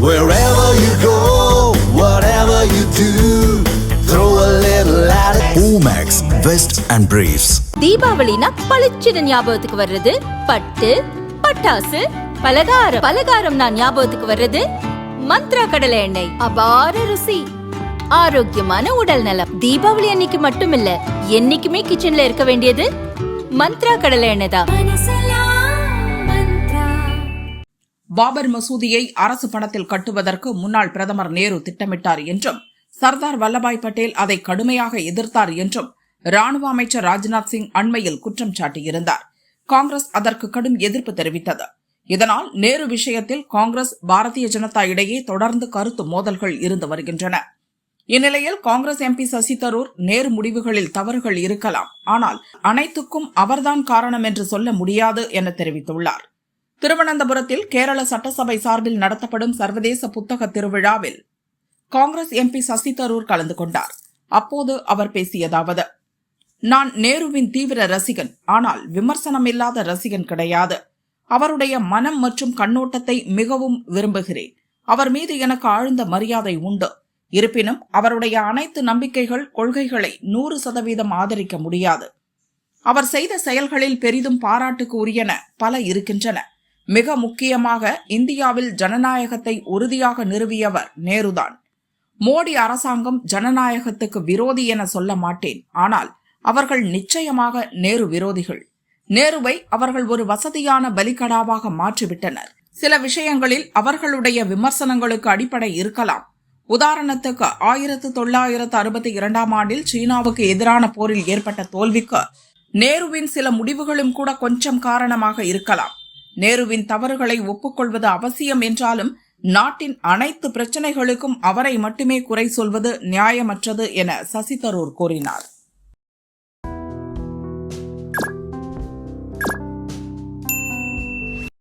Wherever you go, whatever you do, throw a little attitude. Omax, Vest and Briefs. தீபாவளினா பளிச்சுன்னு ஞாபகத்துக்கு வர்றது பட்டு, பட்டாசு, பலகாரம். பலகாரம்னா ஞாபகத்துக்கு வர்றது மந்த்ரா கடலை எண்ணெய். அபார ருசி, ஆரோக்கியமான உடல் நலம். தீபாவளி அன்னைக்கு மட்டும் இல்ல, என்னைக்குமே கிச்சன்ல இருக்க வேண்டியது மந்த்ரா கடலை எண்ணெய் தான். பாபர் மசூதியை அரசு பணத்தில் கட்டுவதற்கு முன்னாள் பிரதமர் நேரு திட்டமிட்டார் என்றும், சர்தார் வல்லபாய் பட்டேல் அதை கடுமையாக எதிர்த்தார் என்றும் ராணுவ அமைச்சர் ராஜ்நாத் சிங் அண்மையில் குற்றம் சாட்டியிருந்தார். காங்கிரஸ் அதற்கு கடும் எதிர்ப்பு தெரிவித்தது. இதனால் நேரு விஷயத்தில் காங்கிரஸ், பாரதிய ஜனதா இடையே தொடர்ந்து கருத்து மோதல்கள் இருந்து வருகின்றன. இந்நிலையில் காங்கிரஸ் எம்பி சசி தரூர், நேரு முடிவுகளில் தவறுகள் இருக்கலாம், ஆனால் அனைத்துக்கும் அவர்தான் காரணம் என்று சொல்ல முடியாது என தெரிவித்துள்ளார். திருவனந்தபுரத்தில் கேரள சட்டசபை சார்பில் நடத்தப்படும் சர்வதேச புத்தக திருவிழாவில் காங்கிரஸ் எம்பி சசி தரூர் கலந்து கொண்டார். அப்போது அவர் பேசியதாவது: நான் நேருவின் தீவிர ரசிகன், ஆனால் விமர்சனமில்லாத ரசிகன் கிடையாது. அவருடைய மனம் மற்றும் கண்ணோட்டத்தை மிகவும் விரும்புகிறேன். அவர் மீது எனக்கு ஆழ்ந்த மரியாதை உண்டு. இருப்பினும் அவருடைய அனைத்து நம்பிக்கைகள், கொள்கைகளை 100% ஆதரிக்க முடியாது. அவர் செய்த செயல்களில் பெரிதும் பாராட்டுக்கு உரியன பல இருக்கின்றன. மிக முக்கியமாக இந்தியாவில் ஜனநாயகத்தை உறுதியாக நிறுவியவர் நேருதான். மோடி அரசாங்கம் ஜனநாயகத்துக்கு விரோதி என சொல்ல மாட்டேன், ஆனால் அவர்கள் நிச்சயமாக நேரு விரோதிகள். நேருவை அவர்கள் ஒரு வசதியான பலிகடாவாக மாற்றிவிட்டனர். சில விஷயங்களில் அவர்களுடைய விமர்சனங்களுக்கு அடிப்படை இருக்கலாம். உதாரணத்துக்கு 1962 ஆண்டில் சீனாவுக்கு எதிரான போரில் ஏற்பட்ட தோல்விக்கு நேருவின் சில முடிவுகளும் கூட கொஞ்சம் காரணமாக இருக்கலாம். நேருவின் தவறுகளை ஒப்புக்கொள்வது அவசியம் என்றாலும் நாட்டின் அனைத்து பிரச்சனைகளுக்கும் அவரை மட்டுமே குறை சொல்வது நியாயமற்றது என சசி தரூர் கூறினார்.